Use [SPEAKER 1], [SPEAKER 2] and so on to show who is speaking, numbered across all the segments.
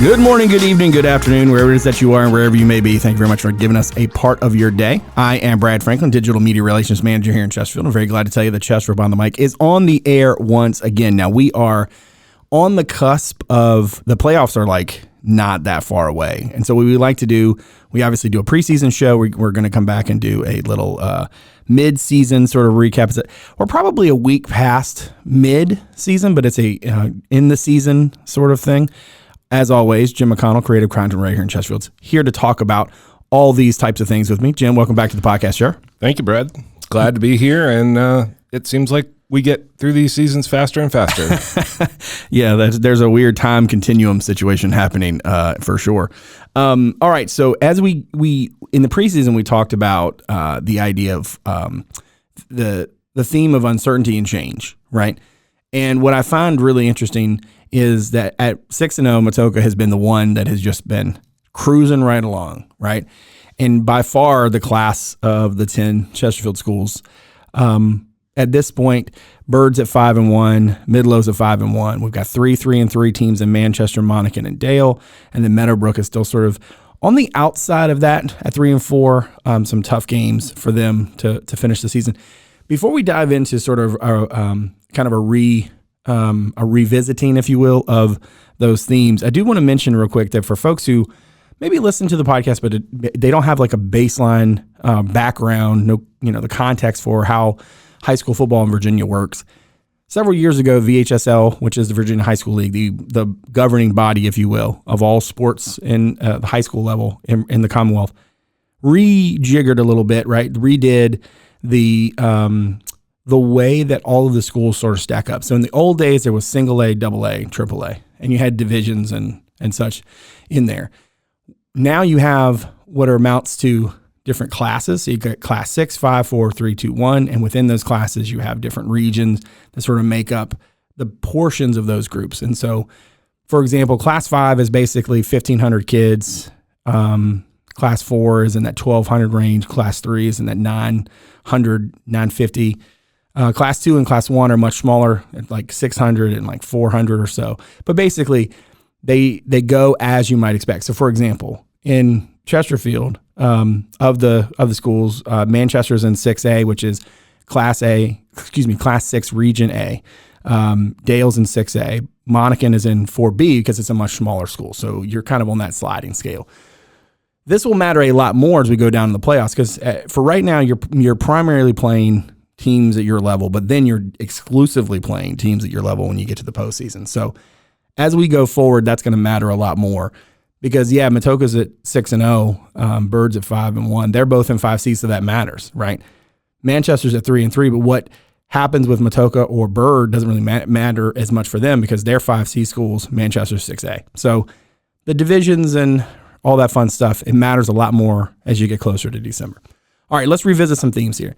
[SPEAKER 1] Good morning, good evening, good afternoon, wherever it is that you are and wherever you may be. Thank you very much for giving us a part of your day. I am Brad Franklin, Digital Media Relations Manager here in Chesterfield. I'm very glad to tell you that Chesterfield Behind the Mic is on the air once again. Now, we are on the cusp of the playoffs are like not that far away. And so what we like to do, we obviously do a preseason show. We're going to come back and do a little mid-season sort of recap. We're probably a week past mid-season, but it's a in the season sort of thing. As always, Jim McConnell, creative content writer here in Chesterfield, is here to talk about all these types of things with me. Jim, welcome back to the podcast, sir.
[SPEAKER 2] Thank you, Brad. Glad to be here, and it seems like we get through these seasons faster and faster.
[SPEAKER 1] Yeah, there's a weird time continuum situation happening for sure. All right, so as we in the preseason, we talked about the idea of the theme of uncertainty and change, right? And what I find really interesting is that at 6-0, Matoka has been the one that has just been cruising right along, right? And by far the class of the 10 Chesterfield schools. At this point, Bird's at 5-1, Midlow's at 5-1. We've got 3-3 teams in Manchester, Monacan, and Dale, and then Meadowbrook is still sort of on the outside of that at 3-4. Some tough games for them to finish the season. Before we dive into sort of kind of a revisiting, if you will, of those themes, I do want to mention real quick that for folks who maybe listen to the podcast, but they don't have like a baseline background, the context for how high school football in Virginia works. Several years ago, VHSL, which is the Virginia High School League, the governing body, if you will, of all sports in the high school level in the Commonwealth, rejiggered a little bit, right? Redid the way that all of the schools sort of stack up. So in the old days, there was single A, double A, triple A, and you had divisions and such in there. Now you have what amounts to different classes. So you got class 6, 5, 4, 3, 2, 1. And within those classes, you have different regions that sort of make up the portions of those groups. And so, for example, class 5 is basically 1,500 kids. Class 4 is in that 1,200 range. Class 3 is in that 900, 950. Class 2 and class 1 are much smaller, at like 600 and like 400 or so. But basically, they go as you might expect. So, for example, in Chesterfield, of the schools, Manchester's in 6A, which is class 6 region A. Dale's in 6A. Monacan is in 4B because it's a much smaller school. So you're kind of on that sliding scale. This will matter a lot more as we go down in the playoffs because for right now, you're primarily playing teams at your level, but then you're exclusively playing teams at your level when you get to the postseason. So as we go forward, that's going to matter a lot more. Because, yeah, Matoka's at 6-0, Bird's at 5-1. They're both in 5C, so that matters, right? Manchester's at 3-3, but what happens with Matoka or Bird doesn't really matter as much for them because they're 5C schools, Manchester's 6A. So the divisions and all that fun stuff, it matters a lot more as you get closer to December. All right, let's revisit some themes here.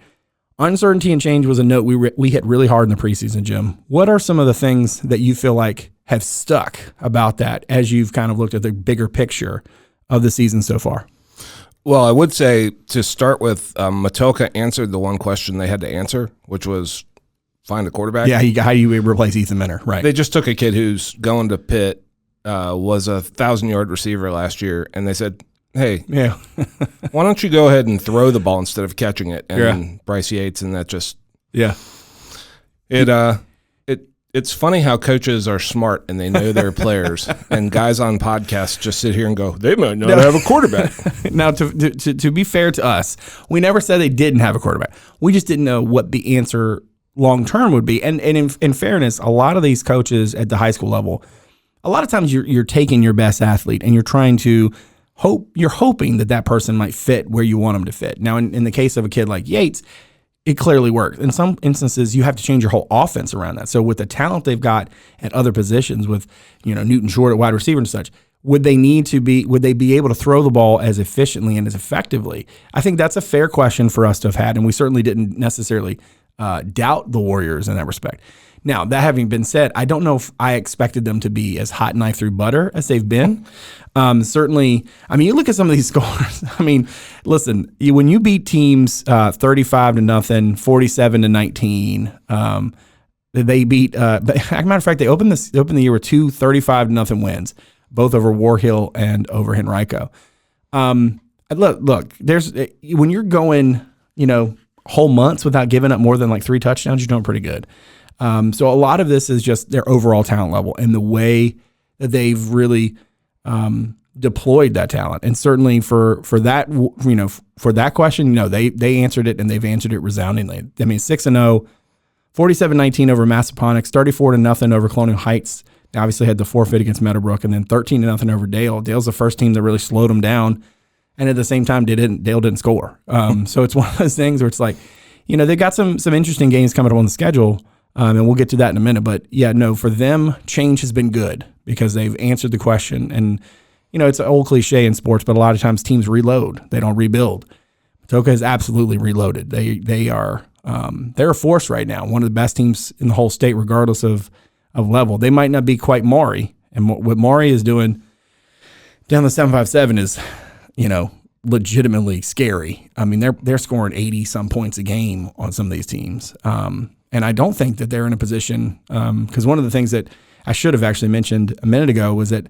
[SPEAKER 1] Uncertainty and change was a note we hit really hard in the preseason, Jim. What are some of the things that you feel like have stuck about that as you've kind of looked at the bigger picture of the season so far?
[SPEAKER 2] Well, I would say to start with, Matoka answered the one question they had to answer, which was find a quarterback.
[SPEAKER 1] Yeah, how do you replace Ethan Minner? Right.
[SPEAKER 2] They just took a kid who's going to Pitt, was a 1,000-yard receiver last year, and they said, hey,
[SPEAKER 1] yeah,
[SPEAKER 2] why don't you go ahead and throw the ball instead of catching it? And Bryce Yates, and that just It's funny how coaches are smart and they know their players, and guys on podcasts just sit here and go, they might not have a quarterback.
[SPEAKER 1] Now, to be fair to us, we never said they didn't have a quarterback. We just didn't know what the answer long-term would be. And in fairness, a lot of these coaches at the high school level, a lot of times you're taking your best athlete and you're trying to hoping that person might fit where you want them to fit. Now, in the case of a kid like Yates, it clearly worked. In some instances, you have to change your whole offense around that. So with the talent they've got at other positions with, Newton Short at wide receiver and such, would they be able to throw the ball as efficiently and as effectively? I think that's a fair question for us to have had, and we certainly didn't necessarily doubt the Warriors in that respect. Now, that having been said, I don't know if I expected them to be as hot knife through butter as they've been. Certainly, you look at some of these scores. Listen, when you beat teams 35-0, 47-19, they beat. As a matter of fact, they opened the year with 2 35-0 wins both over War Hill and over Henrico. Look, there's when you're going, whole months without giving up more than like 3 touchdowns, you're doing pretty good. So a lot of this is just their overall talent level and the way that they've really deployed that talent. And certainly for that, for that question, they answered it, and they've answered it resoundingly. I mean, 6-0, 47-19 over Massaponax, 34-0 over Colonial Heights. They obviously had the forfeit against Meadowbrook, and then 13-0 over Dale. Dale's the first team that really slowed them down. And at the same time, Dale didn't score. So it's one of those things where it's like, they got some interesting games coming up on the schedule, and we'll get to that in a minute. But yeah, no, for them, change has been good because they've answered the question. And it's an old cliche in sports, but a lot of times teams reload; they don't rebuild. Patoka has absolutely reloaded. They are they're a force right now, one of the best teams in the whole state, regardless of level. They might not be quite Maury, and what Maury is doing down the 757 is, legitimately scary. I mean, they're scoring 80 some points a game on some of these teams. And I don't think that they're in a position, because one of the things that I should have actually mentioned a minute ago was that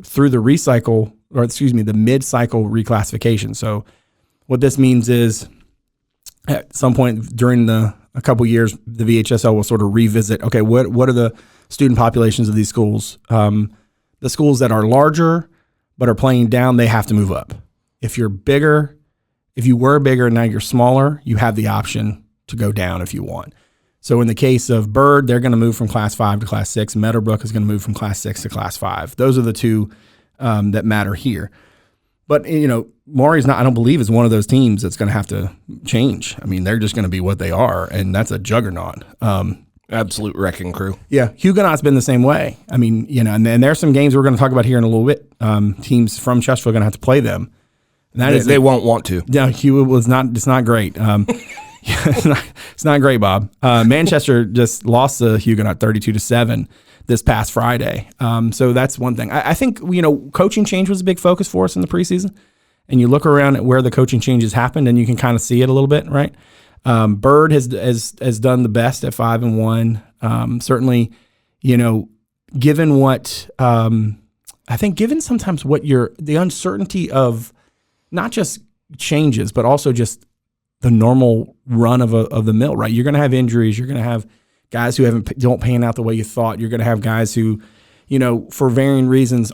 [SPEAKER 1] through the the mid-cycle reclassification. So what this means is at some point during a couple years, the VHSL will sort of revisit, okay, what are the student populations of these schools? The schools that are larger but are playing down, they have to move up. If you were bigger and now you're smaller, you have the option to go down if you want. So in the case of Bird, they're going to move from Class 5 to Class 6. Meadowbrook is going to move from Class 6 to Class 5. Those are the two that matter here. But, Maury's not, I don't believe, is one of those teams that's going to have to change. I mean, they're just going to be what they are, and that's a juggernaut.
[SPEAKER 2] Absolute wrecking crew.
[SPEAKER 1] Yeah, Huguenot's been the same way. I mean, and there's some games we're going to talk about here in a little bit. Teams from Chesterfield are going to have to play them. And
[SPEAKER 2] they won't want to.
[SPEAKER 1] Yeah, it's not great. It's not great, Bob. Manchester just lost to Huguenot 32-7 this past Friday. So that's one thing. I think, coaching change was a big focus for us in the preseason. And you look around at where the coaching changes happened, and you can kind of see it a little bit, right? Bird has done the best at 5-1. Certainly, given what I think, given sometimes what the uncertainty of not just changes, but also just the normal run of the mill, right? You're going to have injuries. You're going to have guys who don't pan out the way you thought. You're going to have guys who, for varying reasons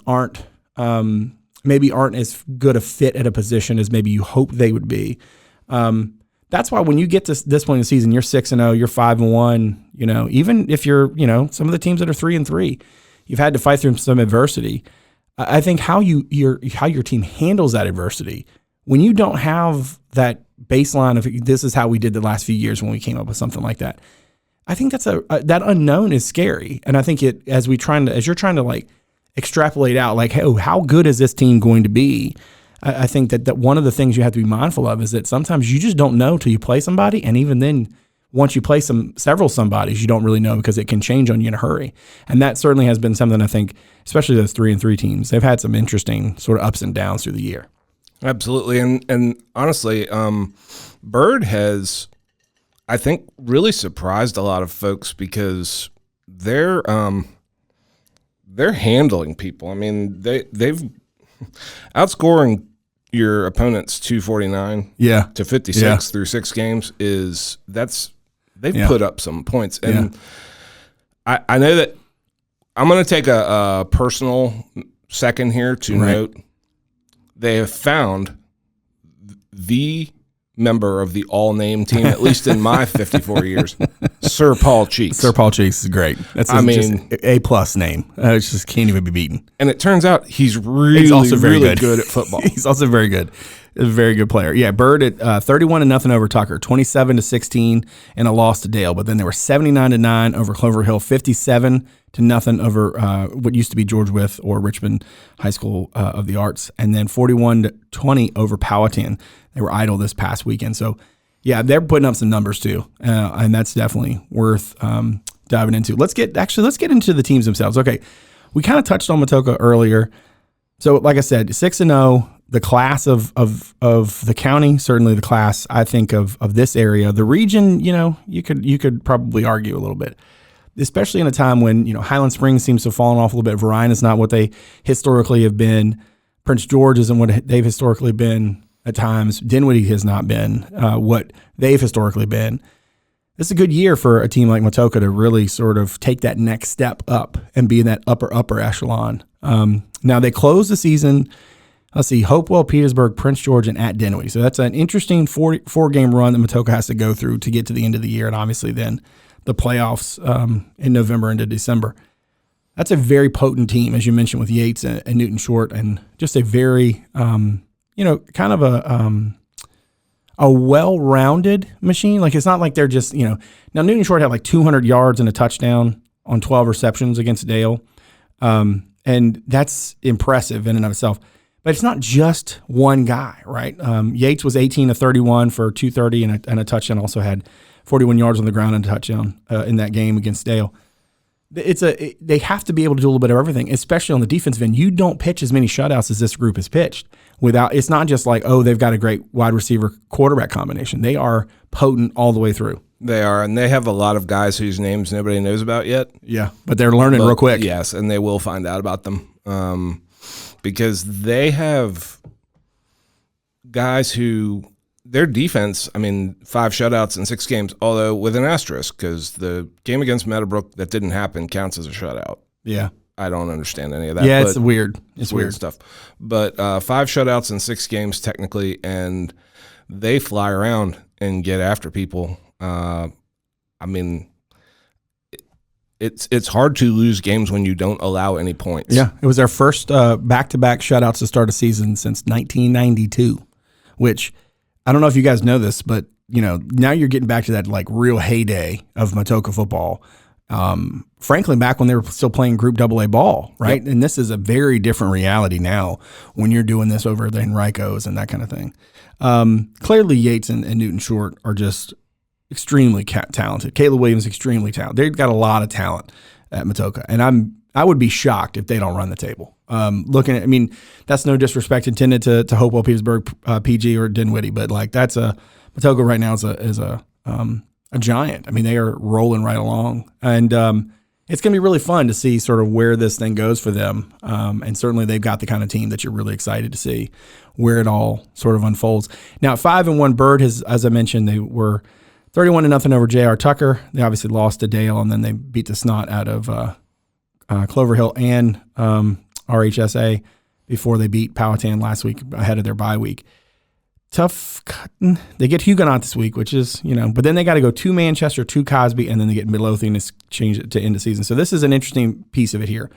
[SPEAKER 1] maybe aren't as good a fit at a position as maybe you hope they would be. That's why when you get to this point in the season, you're 6-0, you're 5-1, even if you're, some of the teams that are 3-3, you've had to fight through some adversity. I think how your team handles that adversity, when you don't have that baseline of this is how we did the last few years when we came up with something like that, I think that's that unknown is scary. And I think as you're trying to like extrapolate out, like, hey, how good is this team going to be? I think that one of the things you have to be mindful of is that sometimes you just don't know till you play somebody. And even then, once you play several somebodies, you don't really know because it can change on you in a hurry. And that certainly has been something I think, especially those 3-3 teams, they've had some interesting sort of ups and downs through the year.
[SPEAKER 2] Absolutely. And honestly, Bird has, I think, really surprised a lot of folks because they're handling people. I mean, they've outscoring your opponents 249 to 56 through 6 games they've put up some points. And I know that I'm going to take a personal second here to note they have found the member of the all-name team, at least in my 54 years, Sir Paul Cheeks.
[SPEAKER 1] Sir Paul Cheeks is great. That's just A+ name. It just can't even be beaten.
[SPEAKER 2] And it turns out he's also very good at football.
[SPEAKER 1] He's also very good. A very good player. Yeah, Bird at 31-0 over Tucker, 27-16 in a loss to Dale. But then they were 79-9 over Clover Hill, 57-0 over what used to be George Wythe or Richmond High School of the Arts, and then 41-20 over Powhatan. They were idle this past weekend. So, yeah, they're putting up some numbers too, and that's definitely worth diving into. Let's get into the teams themselves. Okay, we kind of touched on Matoka earlier. So, like I said, 6-0. The class of the county, certainly the class, I think, of this area. The region, you could probably argue a little bit. especially in a time when, Highland Springs seems to have fallen off a little bit. Verine is not what they historically have been. Prince George isn't what they've historically been at times. Dinwiddie has not been what they've historically been. This is a good year for a team like Matoka to really sort of take that next step up and be in that upper echelon. Now they close the season. Let's see, Hopewell, Petersburg, Prince George, and at Dinwiddie. So that's an interesting four-game run that Matoka has to go through to get to the end of the year, and obviously then the playoffs in November into December. That's a very potent team, as you mentioned, with Yates and Newton Short, and just a very, kind of a well-rounded machine. Like, it's not like they're just, now Newton Short had like 200 yards and a touchdown on 12 receptions against Dale, and that's impressive in and of itself. But it's not just one guy, right? Yates was 18 of 31 for 230 and a touchdown. Also had 41 yards on the ground and a touchdown in that game against Dale. They have to be able to do a little bit of everything, especially on the defensive end. You don't pitch as many shutouts as this group has pitched. It's not just like, they've got a great wide receiver quarterback combination. They are potent all the way through.
[SPEAKER 2] They are, and they have a lot of guys whose names nobody knows about yet.
[SPEAKER 1] Yeah, but they're learning real quick.
[SPEAKER 2] Yes, and they will find out about them. Because they have guys who, their defense, 5 shutouts in 6 games, although with an asterisk, because the game against Meadowbrook that didn't happen counts as a shutout.
[SPEAKER 1] Yeah.
[SPEAKER 2] I don't understand any of that.
[SPEAKER 1] Yeah, it's weird. It's weird
[SPEAKER 2] stuff. But 5 shutouts in 6 games technically, and they fly around and get after people. It's hard to lose games when you don't allow any points.
[SPEAKER 1] Yeah, it was our first back-to-back shutouts to start a season since 1992, which I don't know if you guys know this, but now you're getting back to that like real heyday of Matoka football. Frankly, back when they were still playing Group AA ball, right? Yep. And this is a very different reality now when you're doing this over the Henricos and that kind of thing. Clearly, Yates and Newton Short are just extremely talented. Caleb Williams, extremely talented. They've got a lot of talent at Matoka, and I would be shocked if they don't run the table. Looking at, that's no disrespect intended to Hopewell, Petersburg, PG, or Dinwiddie, but like Matoka right now is a giant. They are rolling right along, and it's going to be really fun to see sort of where this thing goes for them. And certainly they've got the kind of team that you're really excited to see where it all sort of unfolds. Now, 5-1 Bird has, as I mentioned, they were 31-0 over J.R. Tucker. They obviously lost to Dale, and then they beat the snot out of Clover Hill and RHSA before they beat Powhatan last week ahead of their bye week. Tough. They get Huguenot this week, which is, but then they got to go to Manchester, to Cosby, and then they get Midlothian to change it to end of season. So this is an interesting piece of it here.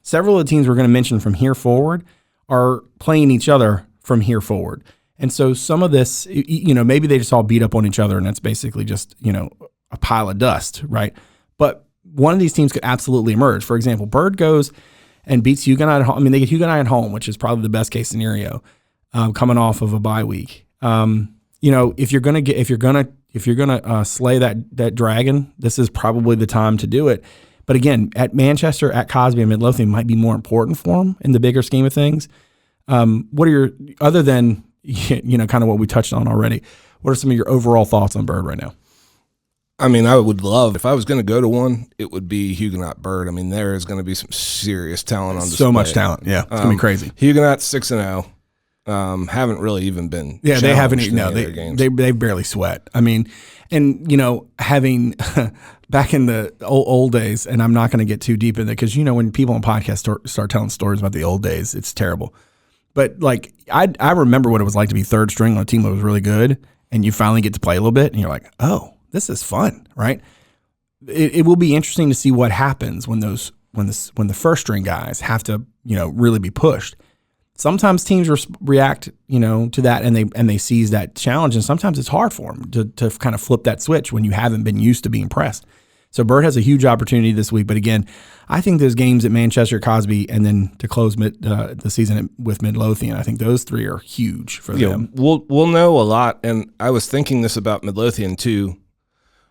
[SPEAKER 1] Several of the teams we're going to mention from here forward are playing each other from here forward. And so some of this, maybe they just all beat up on each other and that's basically just, a pile of dust, right? But one of these teams could absolutely emerge. For example, Bird goes and beats Huguenot at home. They get Huguenot at home, which is probably the best case scenario, coming off of a bye week. If you're gonna slay that dragon, this is probably the time to do it. But again, at Manchester, at Cosby, and Midlothian might be more important for them in the bigger scheme of things. What are your, other than kind of what we touched on already, what are some of your overall thoughts on Bird right now?
[SPEAKER 2] I would love, if I was going to go to one, it would be Huguenot Bird. there is going to be some serious talent on display.
[SPEAKER 1] So much talent. Yeah. It's going to be crazy.
[SPEAKER 2] Huguenot 6-0. Haven't really even been.
[SPEAKER 1] Yeah, they haven't. No, they barely sweat. Having back in the old days, and I'm not going to get too deep in it because when people on podcasts start telling stories about the old days, it's terrible. But like I remember what it was like to be third string on a team that was really good, and you finally get to play a little bit, and you're like, oh, this is fun, right? It will be interesting to see what happens when the first string guys have to really be pushed. Sometimes teams react, to that and they seize that challenge, and sometimes it's hard for them to kind of flip that switch when you haven't been used to being pressed. So Bird has a huge opportunity this week, but again, I think those games at Manchester, Cosby, and then to close the season with Midlothian, I think those 3 are huge for them.
[SPEAKER 2] We'll know a lot, and I was thinking this about Midlothian too.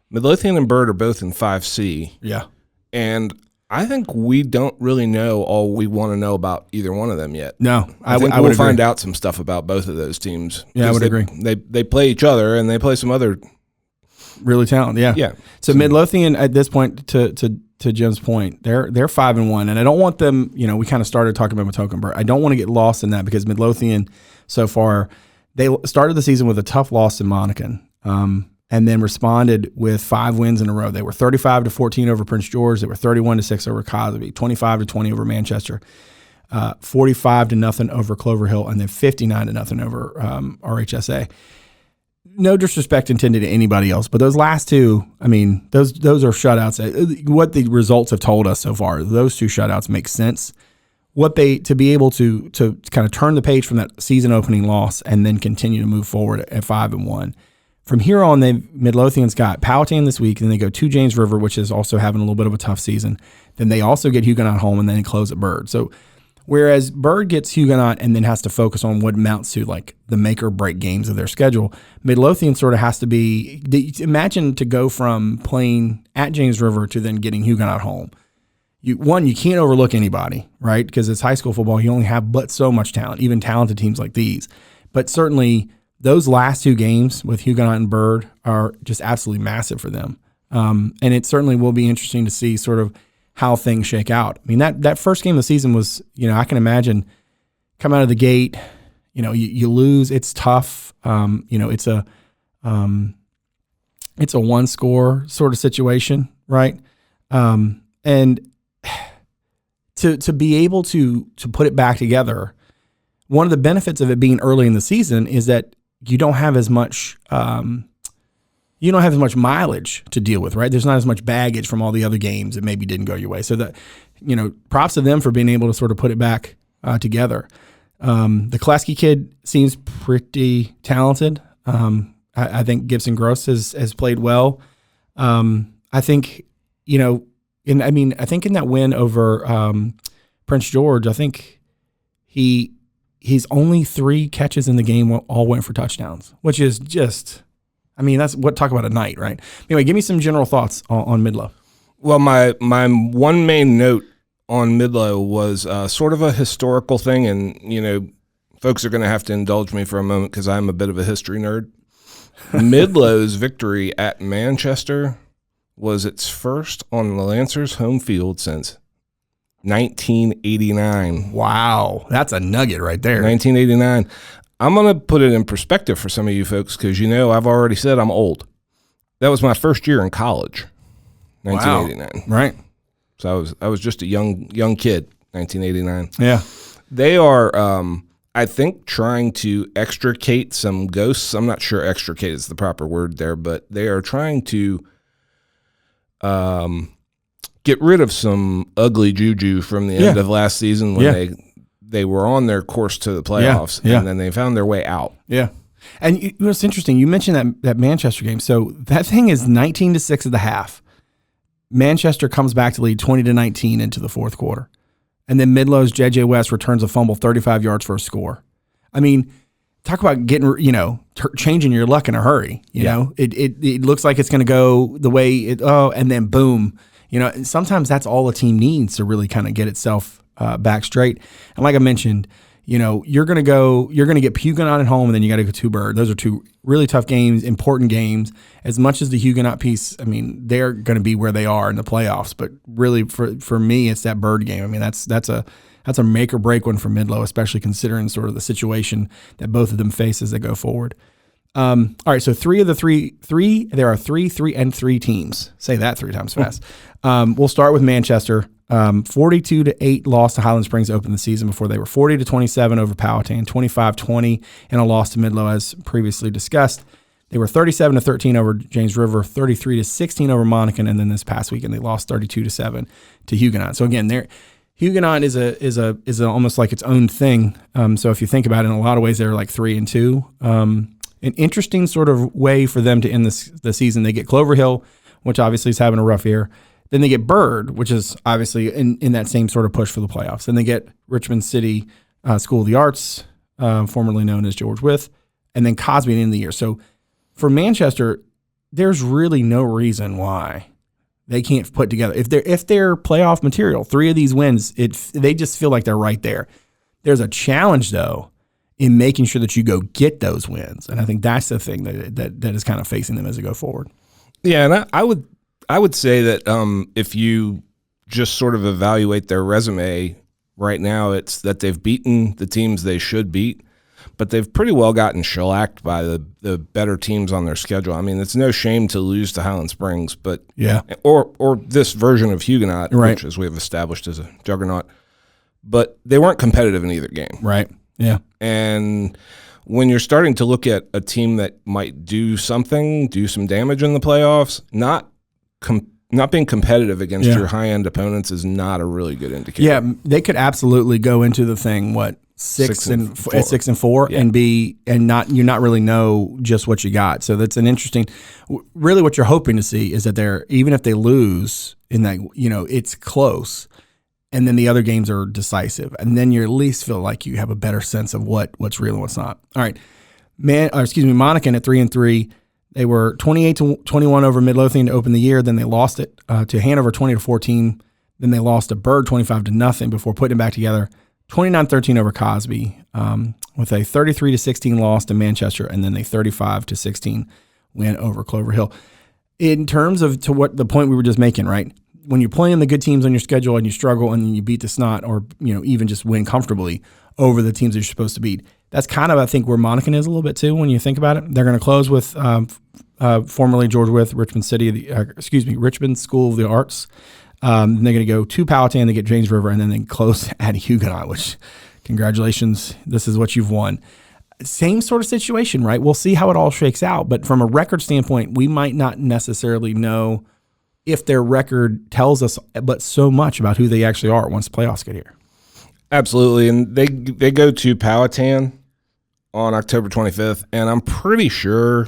[SPEAKER 2] Midlothian and Bird are both in 5C.
[SPEAKER 1] Yeah,
[SPEAKER 2] and I think we don't really know all we want to know about either one of them yet.
[SPEAKER 1] No,
[SPEAKER 2] I think we'll find out some stuff about both of those teams.
[SPEAKER 1] Yeah, I would agree.
[SPEAKER 2] They play each other, and they play some other
[SPEAKER 1] really talented. Yeah.
[SPEAKER 2] Yeah.
[SPEAKER 1] So Midlothian at this point to to Jim's point, they're 5-1, and I don't want them. We kind of started talking about Matokenburg. I don't want to get lost in that because Midlothian so far they started the season with a tough loss in Monacan, and then responded with 5 wins in a row. They were 35-14 over Prince George. They were 31-6 over Cosby, 25-20 over Manchester, 45-0 over Clover Hill, and then 59-0 over RHSA. No disrespect intended to anybody else, but those last two, I mean, those are shutouts. What the results have told us so far, those 2 shutouts make sense. To be able to kind of turn the page from that season opening loss and then continue to move forward at 5-1. From here on, Midlothian's got Powhatan this week, and then they go to James River, which is also having a little bit of a tough season. Then they also get Huguenot home, and then they close at Byrd. So whereas Byrd gets Huguenot and then has to focus on what amounts to like the make or break games of their schedule, Midlothian sort of has to be, imagine to go from playing at James River to then getting Huguenot home. You can't overlook anybody, right? Because it's high school football. You only have but so much talent, even talented teams like these. But certainly those last 2 games with Huguenot and Byrd are just absolutely massive for them. And it certainly will be interesting to see sort of how things shake out. I mean, that first game of the season was, I can imagine come out of the gate, you lose. It's tough. It's a 1-score sort of situation, right? And to be able to put it back together, one of the benefits of it being early in the season is that you don't have as much mileage to deal with, right? There's not as much baggage from all the other games that maybe didn't go your way. So that, props to them for being able to sort of put it back together. The Kleski kid seems pretty talented. I think Gibson Gross has played well. I think, I think in that win over Prince George, I think he's only 3 catches in the game all went for touchdowns, which is just, that's talk about a night, right? Anyway, give me some general thoughts on Midlow.
[SPEAKER 2] Well, my one main note on Midlow was sort of a historical thing, and, folks are going to have to indulge me for a moment because I'm a bit of a history nerd. Midlow's victory at Manchester was its first on the Lancers' home field since 1989.
[SPEAKER 1] Wow, that's a nugget right there.
[SPEAKER 2] 1989. I'm going to put it in perspective for some of you folks because, I've already said I'm old. That was my first year in college, 1989.
[SPEAKER 1] Wow. Right.
[SPEAKER 2] So I was just a young kid, 1989.
[SPEAKER 1] Yeah.
[SPEAKER 2] They are, I think, trying to extricate some ghosts. I'm not sure extricate is the proper word there, but they are trying to get rid of some ugly juju from the end of last season when they were on their course to the playoffs, and then they found their way out.
[SPEAKER 1] Yeah. And what's interesting, you mentioned that Manchester game. So that thing is 19-6 at the half. Manchester comes back to lead 20-19 into the fourth quarter. And then Midlow's J.J. West returns a fumble 35 yards for a score. Talk about getting, changing your luck in a hurry. You know, it looks like it's going to go the way and then boom. Sometimes that's all a team needs to really kind of get itself back straight. And like I mentioned, you're going to get Huguenot at home, and then you got to go to Byrd. Those are 2 really tough games, important games. As much as the Huguenot piece, they're going to be where they are in the playoffs. But really, for me, it's that Byrd game. That's a make or break one for Midlow, especially considering sort of the situation that both of them face as they go forward. All right, so there are three 3-3 teams. Say that 3 times fast. We'll start with Manchester. 42-8 loss to Highland Springs to open the season before they were 40-27 over Powhatan, 25-20 in a loss to Midlow as previously discussed. They were 37-13 over James River, 33-16 over Monacan, and then this past weekend they lost 32-7 to Huguenot. So again, Huguenot is almost like its own thing. So if you think about it, in a lot of ways they're like 3-2. An interesting sort of way for them to end the season. They get Clover Hill, which obviously is having a rough year. Then they get Byrd, which is obviously in that same sort of push for the playoffs. Then they get Richmond City School of the Arts, formerly known as George Wythe, and then Cosby at the end of the year. So for Manchester, there's really no reason why they can't put together. If they're playoff material, 3 of these wins, they just feel like they're right there. There's a challenge though in making sure that you go get those wins, and I think that's the thing that is kind of facing them as they go forward.
[SPEAKER 2] Yeah, and I would say that if you just sort of evaluate their resume right now, it's that they've beaten the teams they should beat, but they've pretty well gotten shellacked by the better teams on their schedule. I mean, it's no shame to lose to Highland Springs, but or this version of Huguenot, which, as we have established, is a juggernaut. But they weren't competitive in either game.
[SPEAKER 1] Right. Yeah.
[SPEAKER 2] And when you're starting to look at a team that might do some damage in the playoffs, not being competitive against your high-end opponents is not a really good indicator.
[SPEAKER 1] Yeah, they could absolutely go into the thing, 6 and 4 and you not really know just what you got. So that's an interesting. Really, what you're hoping to see is that even if they lose in that, it's close, and then the other games are decisive, and then you at least feel like you have a better sense of what's real and what's not. All right, Monacan at 3-3. They were 28-21 over Midlothian to open the year. Then they lost it to Hanover 20-14. Then they lost to Bird 25-0 before putting it back together. 29-13 over Cosby, with a 33-16 loss to Manchester, and then a 35-16 win over Clover Hill. In terms of the point we were just making, right? When you're playing the good teams on your schedule and you struggle and then you beat the snot, or even just win comfortably over the teams that you're supposed to beat, that's kind of, I think, where Monacan is a little bit too. When you think about it, they're going to close with formerly George Wythe, Richmond School of the Arts. They're going to go to Powhatan, they get James River, and then they close at Huguenot, which, congratulations, this is what you've won. Same sort of situation, right? We'll see how it all shakes out. But from a record standpoint, we might not necessarily know if their record tells us but so much about who they actually are once the playoffs get here.
[SPEAKER 2] Absolutely. And they go to Powhatan on October 25th, and I'm pretty sure,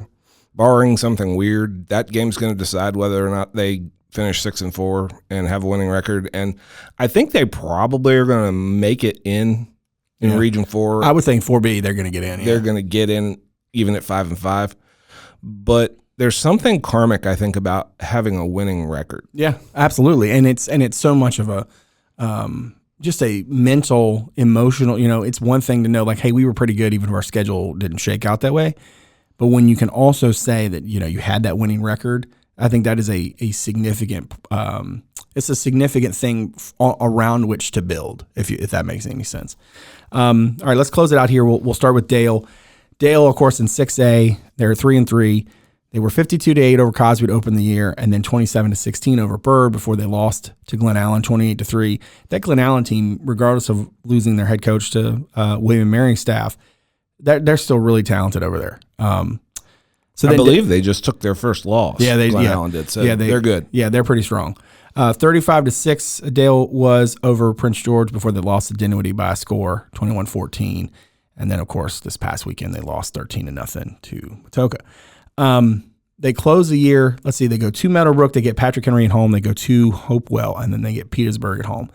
[SPEAKER 2] barring something weird, that game's going to decide whether or not they finish 6-4 and have a winning record. And I think they probably are going to make it in Region 4.
[SPEAKER 1] I would think 4B, they're going to get in.
[SPEAKER 2] They're going to get in even at 5-5. But there's something karmic, I think, about having a winning record.
[SPEAKER 1] Yeah, absolutely. And it's so much of a just a mental, emotional, it's one thing to know, like, hey, we were pretty good even if our schedule didn't shake out that way. But when you can also say that, you had that winning record, I think that is a significant it's a significant thing around which to build, if that makes any sense. All right, let's close it out here. We'll start with Dale. Dale, of course, in 6A, they're 3-3. They were 52-8 over Cosby to open the year, and then 27-16 over Bird before they lost to Glen Allen 28-3. That Glen Allen team, regardless of losing their head coach to William Mary's staff, they're still really talented over there.
[SPEAKER 2] So I believe they just took their first loss. Yeah, Glen Allen did. So they're good.
[SPEAKER 1] Yeah, they're pretty strong. 35-6, Dale was over Prince George before they lost to Dinwiddie by a score, 21-14. And then, of course, this past weekend they lost 13-0 to Matoka. They close the year. Let's see. They go to Meadowbrook. They get Patrick Henry at home. They go to Hopewell, and then they get Petersburg at home.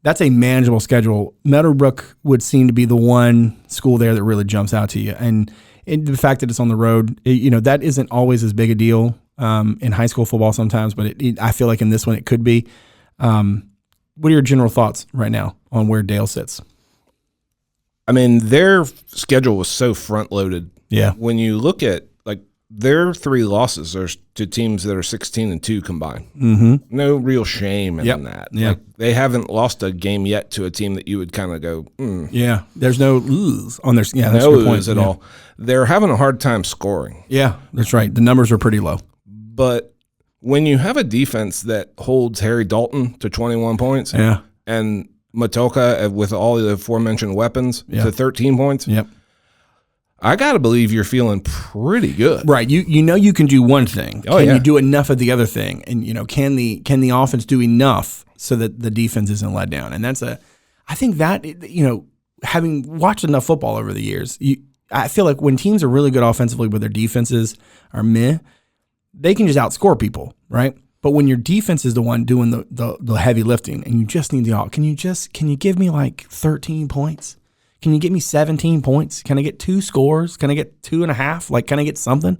[SPEAKER 1] That's a manageable schedule. Meadowbrook would seem to be the one school there that really jumps out to you. And the fact that it's on the road, that isn't always as big a deal in high school football sometimes, but I feel like in this one it could be. What are your general thoughts right now on where Dale sits?
[SPEAKER 2] I mean, their schedule was so front-loaded.
[SPEAKER 1] Yeah.
[SPEAKER 2] When you look at, their 3 losses are to teams that are 16-2 combined.
[SPEAKER 1] Mm-hmm.
[SPEAKER 2] No real shame in that.
[SPEAKER 1] Yeah.
[SPEAKER 2] They haven't lost a game yet to a team that you would kind of go,
[SPEAKER 1] Yeah, there's no oohs on their. Yeah, that's
[SPEAKER 2] no
[SPEAKER 1] a good point.
[SPEAKER 2] Oohs at all. They're having a hard time scoring.
[SPEAKER 1] Yeah, that's right. The numbers are pretty low.
[SPEAKER 2] But when you have a defense that holds Harry Dalton to 21 points, and Matoka with all the aforementioned weapons to 13 points, I got to believe you're feeling pretty good.
[SPEAKER 1] Right. You can do one thing. Can you do enough of the other thing? And, can the offense do enough so that the defense isn't let down? And I think that, having watched enough football over the years, I feel like when teams are really good offensively but their defenses are meh, they can just outscore people, right? But when your defense is the one doing the heavy lifting and you just need can you give me like 13 points? Can you get me 17 points? Can I get 2 scores? Can I get 2.5? Can I get something?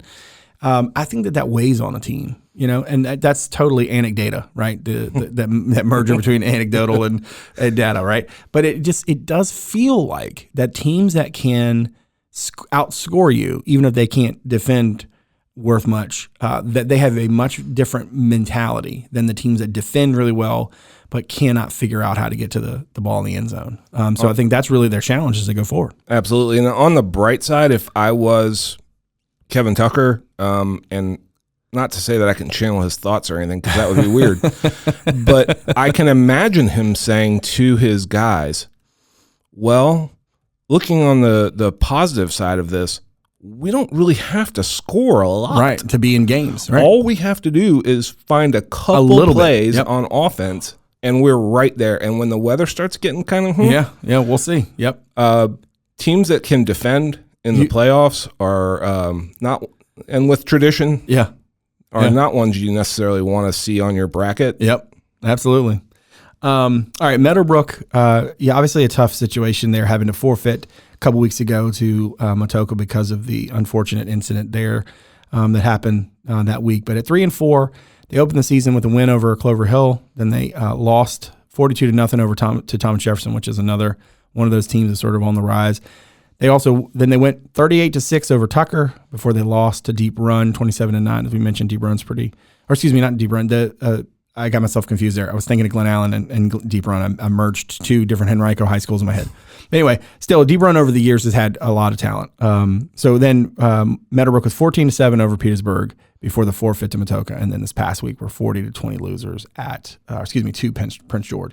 [SPEAKER 1] I think that weighs on a team, and that's totally anecdata, right? That merger between anecdotal and data, right? But it does feel like that teams that can outscore you, even if they can't defend worth much, that they have a much different mentality than the teams that defend really well but cannot figure out how to get to the ball in the end zone. So I think that's really their challenge as they go forward.
[SPEAKER 2] Absolutely. And on the bright side, if I was Kevin Tucker, and not to say that I can channel his thoughts or anything because that would be weird, but I can imagine him saying to his guys, well, looking on the positive side of this, we don't really have to score a lot.
[SPEAKER 1] Right, to be in games. Right.
[SPEAKER 2] All we have to do is find a couple plays on offense, and we're right there. And when the weather starts getting kind of
[SPEAKER 1] yeah, we'll see. Yep.
[SPEAKER 2] Teams that can defend in the playoffs are not, and with tradition, are not ones you necessarily want to see on your bracket.
[SPEAKER 1] Yep, absolutely. All right, Meadowbrook, obviously a tough situation there, having to forfeit a couple weeks ago to Matoka because of the unfortunate incident there that happened that week. But at 3-4, they opened the season with a win over Clover Hill. Then they lost 42-0 over Thomas Jefferson, which is another one of those teams that's sort of on the rise. They went 38-6 over Tucker before they lost to Deep Run 27-9. As we mentioned, Deep Run's not Deep Run. I got myself confused there. I was thinking of Glen Allen and Deep Run. I merged two different Henrico high schools in my head. Anyway, still, Deep Run over the years has had a lot of talent. So then Meadowbrook was 14-7 over Petersburg before the forfeit to Matoka. And then this past week, we're 40-20 losers to Prince George.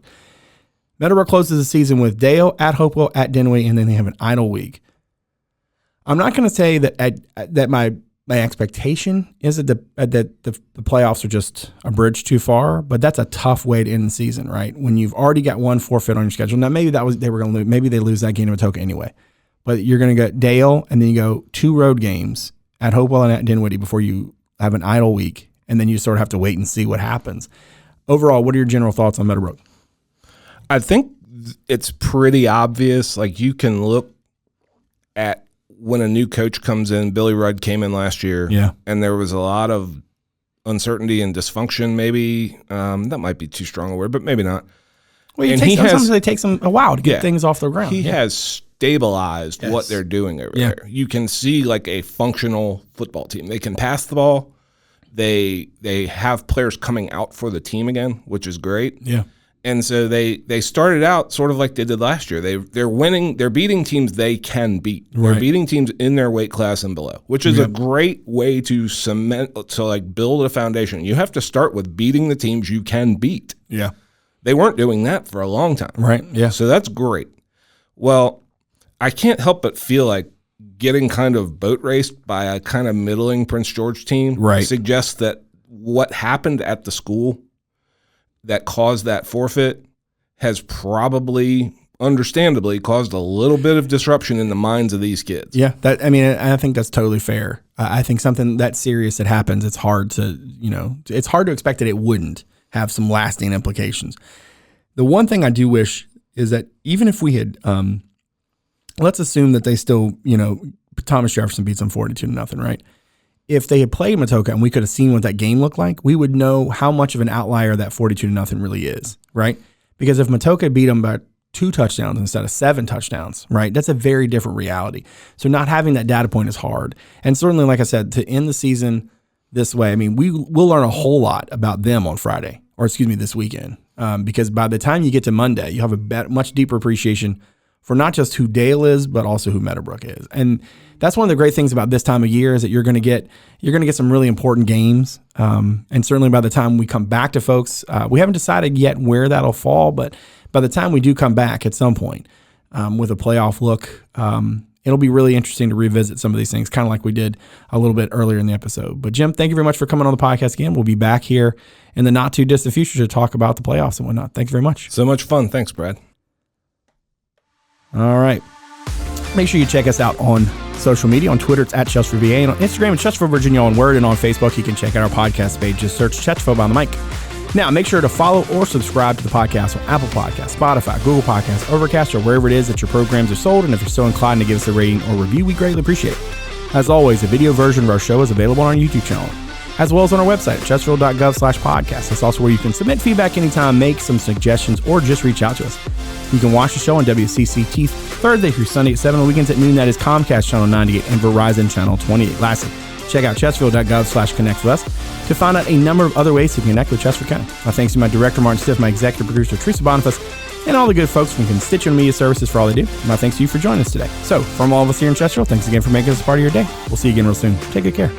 [SPEAKER 1] Meadowbrook closes the season with Dale, at Hopewell, at Dinwiddie, and then they have an idle week. I'm not going to say that my expectation is that the playoffs are just a bridge too far, but that's a tough way to end the season, right? When you've already got one forfeit on your schedule. Now maybe they were going to lose. Maybe they lose that game to Matoka anyway, but you're going to get Dale, and then you go 2 road games at Hopewell and at Dinwiddie before you have an idle week, and then you sort of have to wait and see what happens. Overall, what are your general thoughts on Meadowbrook?
[SPEAKER 2] I think it's pretty obvious. Like, you can look at when a new coach comes in. Billy Rudd came in last year, and there was a lot of uncertainty and dysfunction. Maybe that might be too strong a word, but maybe not.
[SPEAKER 1] Well, sometimes it takes them a while to get things off the ground.
[SPEAKER 2] He has stabilized what they're doing over there. You can see like a functional football team. They can pass the ball. They have players coming out for the team again, which is great.
[SPEAKER 1] Yeah.
[SPEAKER 2] And so they started out sort of like they did last year. They're winning. They're beating teams they can beat. Right. They're beating teams in their weight class and below, which is a great way to build a foundation. You have to start with beating the teams you can beat.
[SPEAKER 1] Yeah.
[SPEAKER 2] They weren't doing that for a long time.
[SPEAKER 1] Right. Yeah.
[SPEAKER 2] So that's great. Well, I can't help but feel like getting kind of boat raced by a kind of middling Prince George team suggests that what happened at the school that caused that forfeit has probably, understandably, caused a little bit of disruption in the minds of these kids.
[SPEAKER 1] Yeah, I think that's totally fair. I think something that serious that happens, it's hard to expect that it wouldn't have some lasting implications. The one thing I do wish is that even if we had, let's assume that they still, Thomas Jefferson beats them 42-0, right? If they had played Matoka and we could have seen what that game looked like, we would know how much of an outlier that 42-0 really is, right? Because if Matoka beat them by 2 touchdowns instead of 7 touchdowns, right, that's a very different reality. So not having that data point is hard. And certainly, like I said, to end the season this way, I mean, we'll learn a whole lot about them on Friday, this weekend, because by the time you get to Monday, you have a much deeper appreciation for not just who Dale is, but also who Meadowbrook is. And that's one of the great things about this time of year is that you're going to get some really important games. And certainly by the time we come back to folks, we haven't decided yet where that'll fall, but by the time we do come back at some point with a playoff look, it'll be really interesting to revisit some of these things, kind of like we did a little bit earlier in the episode. But Jim, thank you very much for coming on the podcast again. We'll be back here in the not too distant future to talk about the playoffs and whatnot. Thank you very much.
[SPEAKER 2] So much fun. Thanks, Brad.
[SPEAKER 1] All right. Make sure you check us out on social media. On Twitter, it's at Chesterfield BA. And on Instagram, it's Chesterfield Virginia on Word. And on Facebook, you can check out our podcast page. Just search Chesterfield Behind the Mic. Now, make sure to follow or subscribe to the podcast on Apple Podcasts, Spotify, Google Podcasts, Overcast, or wherever it is that your programs are sold. And if you're so inclined to give us a rating or review, we greatly appreciate it. As always, a video version of our show is available on our YouTube channel, as well as on our website, Chesterfield.gov/podcast. That's also where you can submit feedback anytime, make some suggestions, or just reach out to us. You can watch the show on WCCT Thursday through Sunday at 7 on weekends at noon. That is Comcast Channel 98 and Verizon Channel 28. Lastly, Check out Chesterfield.gov/connect with us to find out a number of other ways to connect with Chesterfield County. My thanks to my director, Martin Stith, my executive producer, Teresa Bonifas, and all the good folks from Constituent Media Services for all they do. My thanks to you for joining us today. So, from all of us here in Chesterfield, thanks again for making us a part of your day. We'll see you again real soon. Take good care.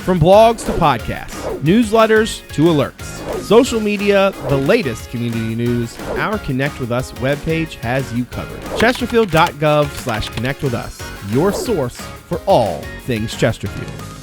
[SPEAKER 3] From blogs to podcasts, newsletters to alerts, social media, the latest community news, our Connect With Us webpage has you covered. Chesterfield.gov/connect with us, your source for all things Chesterfield.